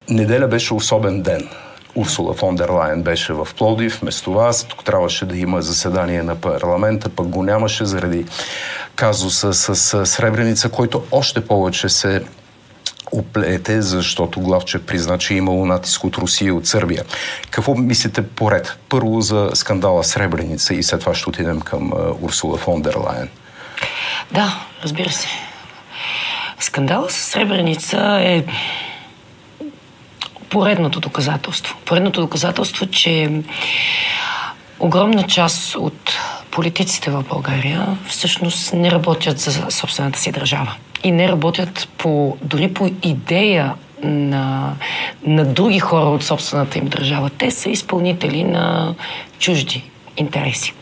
Неделя беше особен ден. Урсула фон дер Лайен беше в Пловдив, вместо вас. Тук трябваше да има заседание на парламента, пък го нямаше заради казуса с Сребреница, който още повече се оплете, защото Главчев призна, че е имало натиск от Русия и от Сърбия. Какво мислите поред? Първо за скандала Сребреница и след това ще отидем към Урсула фон дер Лайен. Да, разбира се. Скандала с Сребреница е поредното доказателство. Поредното доказателство, че огромна част от политиците в България всъщност не работят за собствената си държава. И не работят дори по идея на други хора от собствената им държава. Те са изпълнители на чужди интереси.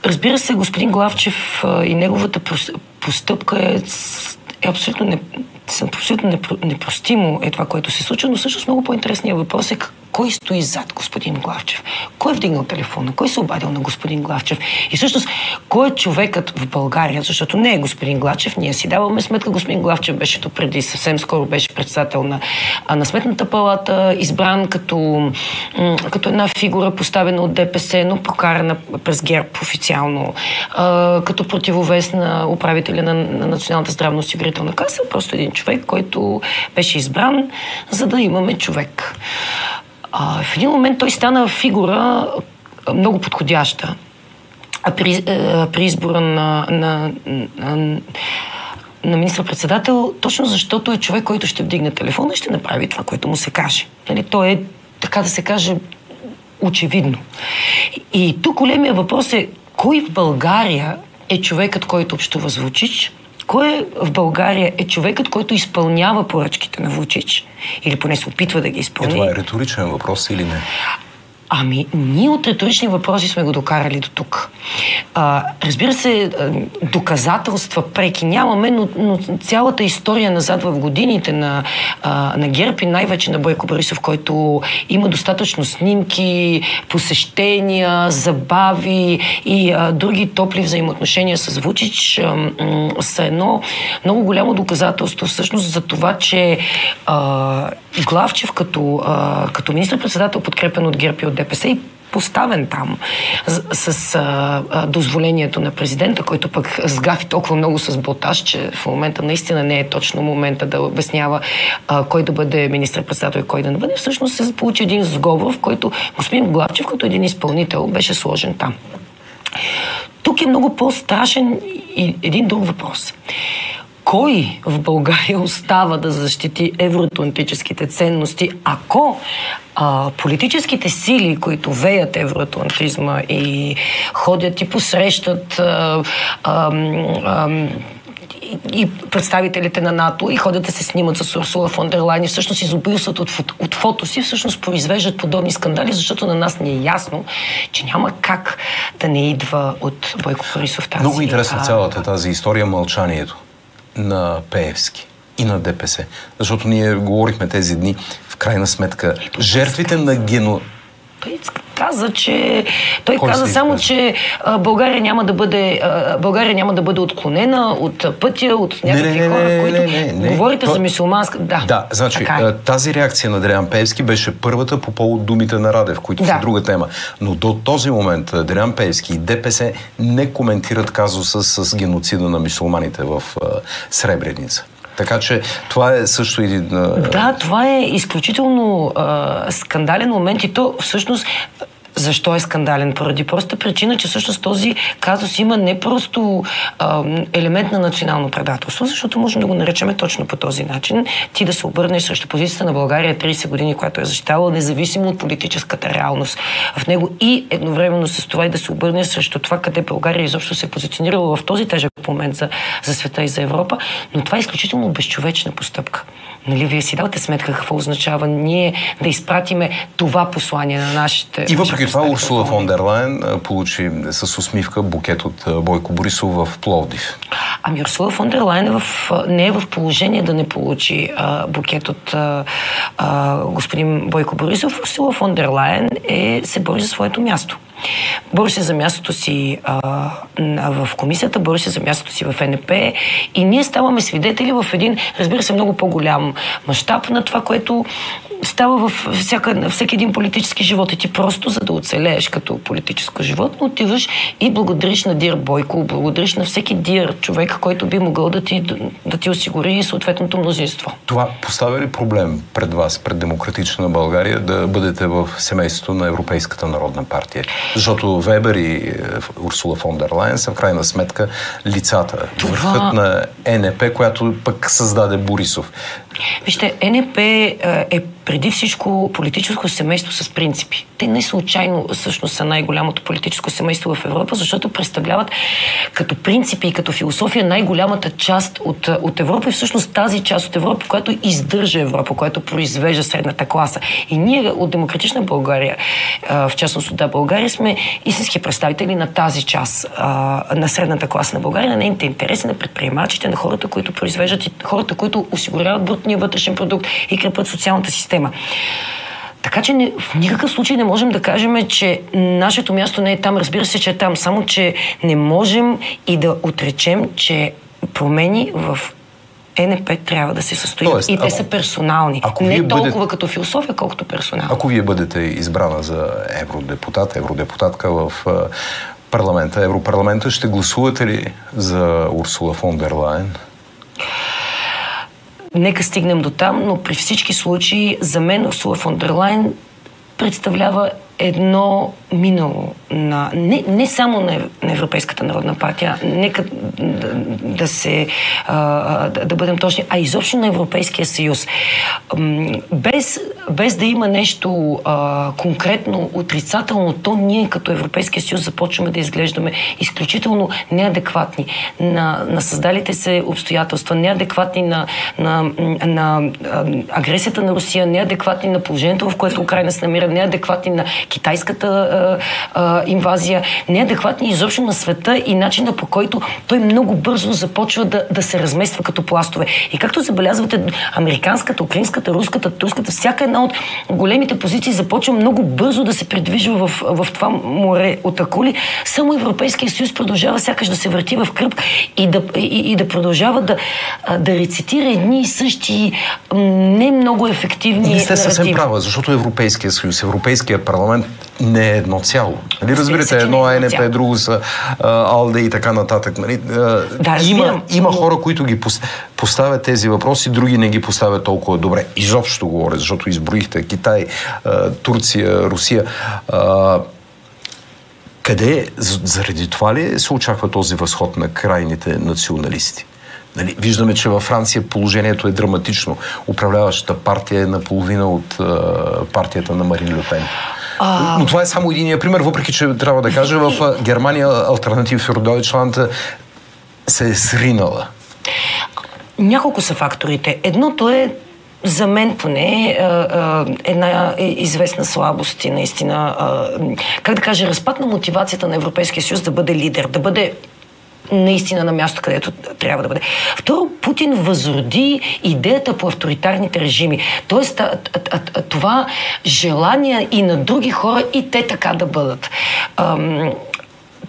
Разбира се, господин Главчев и неговата постъпка е абсолютно непростимо е това, което се случва, но всъщност много по-интересният въпрос е кой стои зад господин Главчев? Кой е вдигнал телефона? Кой се обадил на господин Главчев? И всъщност, кой е човекът в България? Защото не е господин Главчев. Ние си даваме сметка. Господин Главчев беше преди съвсем скоро беше председател на Сметната палата, избран като една фигура, поставена от ДПС, но прокарана през ГЕРБ официално, като противовес на управителя на Националната здравноосигурителна каса. Просто един човек, който беше избран, за да имаме човек. В един момент той стана фигура много подходяща при избора на министър-председател, точно защото е човек, който ще вдигне телефона и ще направи това, което му се каже. Той е, така да се каже, очевидно. И тук големия въпрос е, кой в България е човекът, който общува с Вучич? Кой в България е човекът, който изпълнява поръчките на Вучич? Или поне се опитва да ги изпълни? Това е риторичен въпрос или не? Ами, ние от риторични въпроси сме го докарали до тук. Разбира се, доказателства преки нямаме, но цялата история назад в годините на ГЕРБ и най-вече на Бойко Борисов, който има достатъчно снимки, посещения, забави и други топли взаимоотношения с Вучич, са едно много голямо доказателство всъщност за това, че Главчев като министър-председател, подкрепен от ГЕРБ и от ДПС и поставен там с дозволението на президента, който пък сгафи толкова много с ботаж, че в момента наистина не е точно момента да обяснява кой да бъде министър-председател и кой да не бъде. Всъщност се получи един сговор, в който господин Главчев, като един изпълнител, беше сложен там. Тук е много по-страшен и един друг въпрос. Кой в България остава да защити евроатлантическите ценности, ако политическите сили, които веят евроатлантизма и ходят и посрещат и представителите на НАТО и ходят да се снимат с Урсула фон дер Лайен и всъщност изобилстват от фото си, всъщност произвеждат подобни скандали, защото на нас ни е ясно, че няма как да не идва от Бойко Борисов тази... Много интересна цялата тази история, мълчанието на Пеевски и на ДПС. Защото ние говорихме тези дни, в крайна сметка, жертвите на Той каза само, че България няма да бъде отклонена от пътя, от някакви хора, които говорите за мюсюлманска... Да, значи тази реакция на Делян Пеевски беше първата по повод думите на Радев, които са друга тема. Но до този момент Делян Пеевски и ДПС не коментират казуса с геноцида на мюсюлманите в Сребреница. Така че това е също един... Да, това е изключително скандален момент и то всъщност... Защо е скандален? Поради проста причина, че всъщност този казус има не просто елемент на национално предателство, защото можем да го наречем точно по този начин. Ти да се обърнеш срещу позицията на България 30 години, която е защитавала, независимо от политическата реалност в него и едновременно с това и да се обърнеш срещу това, къде България изобщо се е позиционирала в този тежък момент за света и за Европа, но това е изключително безчовечна постъпка. Нали, вие си давате сметка какво означава ние да изпратиме това послание на нашите... И въпреки това Урсула фон дер Лайен получи с усмивка букет от Бойко Борисов в Пловдив. Ами Урсула фон дер Лайен не е в положение да не получи букет от господин Бойко Борисов. Урсула фон дер Лайен се бори за своето място. Бори се за мястото си в комисията, бори се за мястото си в НП и ние ставаме свидетели в един, разбира се, много по-голям мащаб на това, което става във всеки един политически живот. И ти просто, за да оцелееш като политическо животно, отиваш и благодариш на Дир Бойко, благодариш на всеки Дир човек, който би могъл да ти осигури съответното мнозинство. Това поставя ли проблем пред вас, пред Демократична България, да бъдете в семейството на Европейската народна партия? Защото Вебер и Урсула фон дер Лайен са в крайна сметка лицата. Върхът на ЕНП, която пък създаде Борисов. Вижте, ЕНП е преди всичко политическо семейство с принципи. Те не случайно всъщност са най-голямото политическо семейство в Европа, защото представляват като принципи и като философия най-голямата част от Европа и всъщност тази част от Европа, която издържа Европа, която произвежда средната класа. И ние от Демократична България, в частност от Да, България, сме истински представители на тази част на средната класа на България, на нейните интереси, на предприемачите, на хората, които произвеждат и хората, които осигуряват брутния вътрешен продукт и крепят социалната система. Така че в никакъв случай не можем да кажем, че нашето място не е там. Разбира се, че е там. Само, че не можем и да отречем, че промени в ЕНП трябва да се състоят. Тоест, и те са персонални. Не толкова като философия, колкото персонални. Ако вие бъдете избрана за евродепутатка в парламента, Европарламента, ще гласувате ли за Урсула фон дер Лайен? Нека стигнем до там, но при всички случаи за мен Урсула фон дер Лайен представлява едно минало не само на Европейската народна партия, нека да бъдем точни, а изобщо на Европейския съюз. Без да има нещо конкретно отрицателно, то ние като Европейския съюз започваме да изглеждаме изключително неадекватни на създалите се обстоятелства, неадекватни на агресията на Русия, неадекватни на положението, в което Украйна се намира, неадекватни на китайската инвазия, неадекватни изобщо на света и начина, по който той много бързо започва да се размества като пластове. И както забелязвате, американската, украинската, руската, турската, всяка една от големите позиции започва много бързо да се придвижва в това море от акули. Само Европейския съюз продължава сякаш да се върти в кръг и да продължава да рецитира едни и същи не много ефективни наративи. Не сте съвсем права, защото Европейския съюз, Европейския парламент не е едно цяло. Нали, разбирате, едно ЕНП, друго са АЛДЕ и така нататък. Нали? Има хора, които ги поставят тези въпроси, други не ги поставят толкова добре. Изобщо говоря, защото изброихте Китай, Турция, Русия. Къде, заради това ли се очаква този възход на крайните националисти? Нали, виждаме, че във Франция положението е драматично. Управляващата партия е наполовина от партията на Марин Ле Пен. Но това е само единия пример, въпреки че трябва да кажа, в Германия Алтернатив фюр Дойчланд се е сринала. Няколко са факторите. Едното е, за мен поне, една известна слабост и наистина, как да кажа, разпад на мотивацията на Европейския съюз да бъде лидер, да бъде наистина на място, където трябва да бъде. Второ, Путин възроди идеята по авторитарните режими. Тоест, това желание и на други хора и те така да бъдат.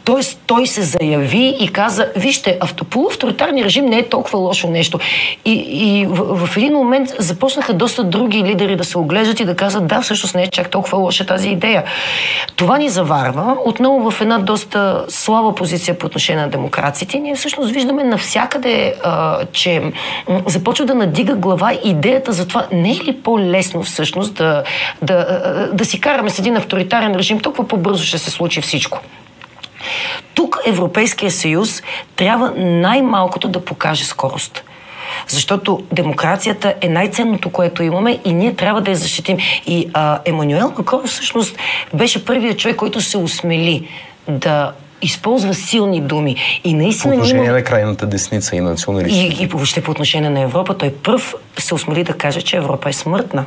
Тоест, той се заяви и каза, вижте, полуавторитарния режим не е толкова лошо нещо. И в един момент започнаха доста други лидери да се оглеждат и да казват, да, всъщност не е чак толкова лоша тази идея. Това ни заварва отново в една доста слаба позиция по отношение на демокрациите. Ние всъщност виждаме навсякъде, че започва да надига глава идеята за това, не е ли по-лесно всъщност да си караме с един авторитарен режим, толкова по-бързо ще се случи всичко. Тук Европейския съюз трябва най-малкото да покаже скорост. Защото демокрацията е най-ценното, което имаме и ние трябва да я защитим. И Емануел Макрон всъщност беше първият човек, който се осмели да използва силни думи. И наистина, по отношение на крайната десница и националистите. И въобще по отношение на Европа, той пръв се осмели да каже, че Европа е смъртна.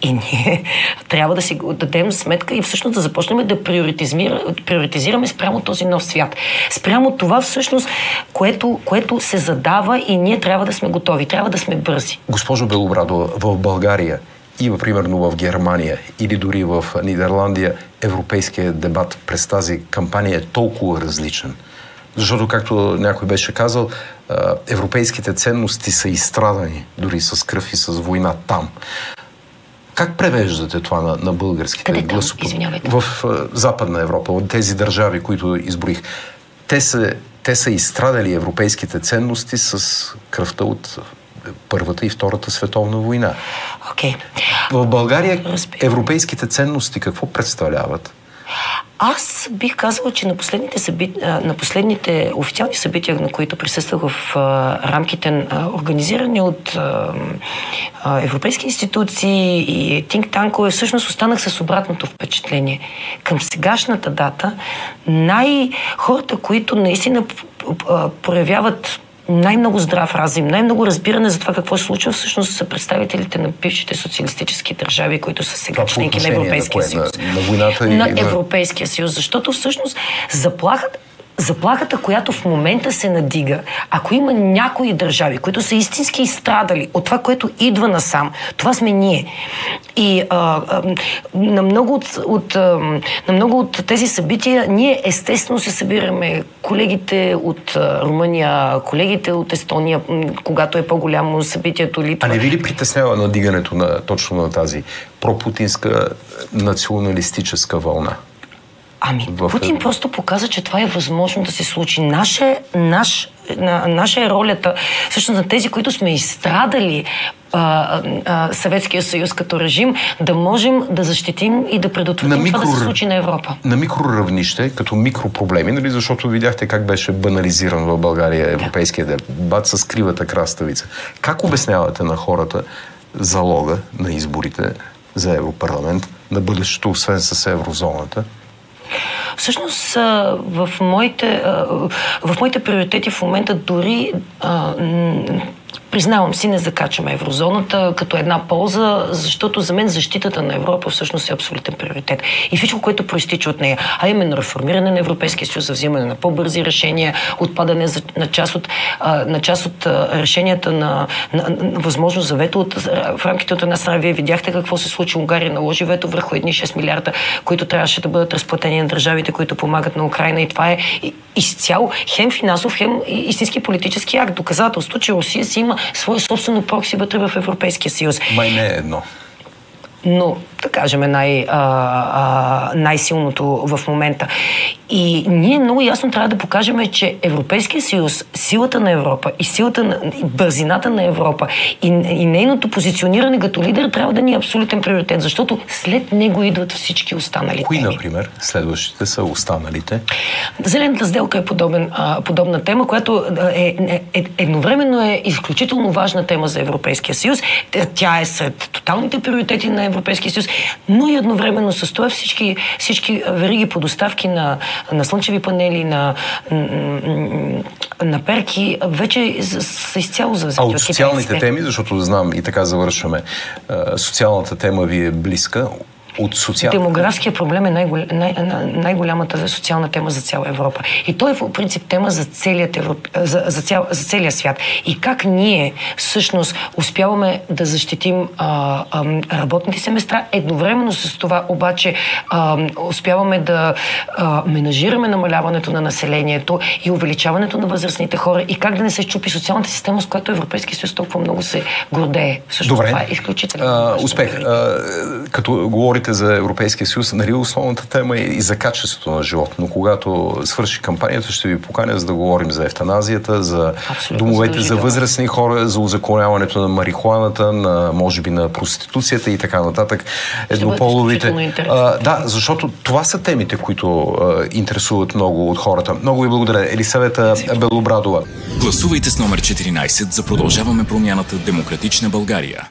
И ние трябва да си дадем сметка и всъщност да започнем да приоритизираме спрямо този нов свят. Спрямо това всъщност, което се задава и ние трябва да сме готови, трябва да сме бързи. Госпожо Белобрадова, в България и примерно в Германия или дори в Нидерландия европейският дебат през тази кампания е толкова различен. Защото, както някой беше казал, европейските ценности са изстрадани дори с кръв и с война там. Как превеждате това на българските гласоподаватели в Западна Европа, от тези държави, които изброих? Те са изстрадали европейските ценности с кръвта от Първата и Втората световна война. Okay. В България европейските ценности какво представляват? Аз бих казала, че на последните официални събития, на които присъствах в рамките организирани от европейски институции и тинк-танкове, всъщност останах с обратното впечатление. Към сегашната дата хората, които наистина проявяват най-много здрав разум, най-много разбиране за това какво се случва, всъщност са представителите на бившите социалистически държави, които са сега членки на Европейския съюз. На войната на Европейския съюз. Защото всъщност заплахата, която в момента се надига, ако има някои държави, които са истински изстрадали от това, което идва насам, това сме ние. И на много от тези събития ние естествено се събираме. Колегите от Румъния, колегите от Естония, когато е по-голямо събитието Литва. А не ви ли притеснява надигането точно на тази пропутинска националистическа вълна? Путин просто показа, че това е възможно да се случи. Наша е ролята, всъщност на тези, които сме изстрадали Съветския съюз като режим, да можем да защитим и да предотвратим това да се случи на Европа. На микроравнище, като микропроблеми, нали, защото видяхте как беше банализиран в България европейския дебат с кривата краставица. Как обяснявате на хората залога на изборите за Европарламент, на бъдещето, освен с еврозоната? Всъщност, в моите приоритети в момента дори признавам си, не закачаме еврозоната като една полза, защото за мен защитата на Европа всъщност е абсолютен приоритет. И всичко, което проистича от нея, а именно реформиране на Европейския съюз, за взимане на по-бързи решения, отпадане на част от решенията на възможност за вето в рамките от една страна. Вие видяхте какво се случи. Унгария наложи вето върху едни 6 милиарда, които трябваше да бъдат разплатени на държавите, които помагат на Украйна. И това е изцяло хем финансов, хем истински политически акт. Доказателство, че Русия си има свое собствено прокси вътре в Европейския съюз. Май не е едно. Но, да кажем, най-силното в момента. И ние много ясно трябва да покажем, че Европейския съюз, силата на Европа и бързината на Европа и нейното позициониране като лидер трябва да ни е абсолютен приоритет, защото след него идват всички останали Кои, теми. например, следващите са останалите? Зелената сделка е подобна тема, която едновременно е изключително важна тема за Европейския съюз. Тя е сред тоталните приоритети на Европейския съюз, но и едновременно с това всички вериги по доставки на слънчеви панели, на перки, вече са изцяло завзети. А от социалните теми, защото знам и така завършваме, социалната тема ви е близка. Демографския проблем е най-голямата социална тема за цяла Европа. И той е в принцип тема за целия свят. И как ние всъщност успяваме да защитим работните си места, едновременно с това обаче успяваме да менажираме намаляването на населението и увеличаването на възрастните хора и как да не се чупи социалната система, с която Европейския съюз толкова много се гордее. Всъщност добре. Това е изключително. Успех. Като говорите за Европейския съюз, нали основната тема е и за качеството на живот. Но когато свърши кампанията, ще ви поканя за да говорим за евтаназията, за домовете за възрастни хора, за узаконяването на марихуаната, може би на проституцията и така нататък. Еднополовите. Да, защото това са темите, които интересуват много от хората. Много ви благодаря. Елисавета Белобрадова. Гласувайте с номер 14 за Продължаваме промяната Демократична България.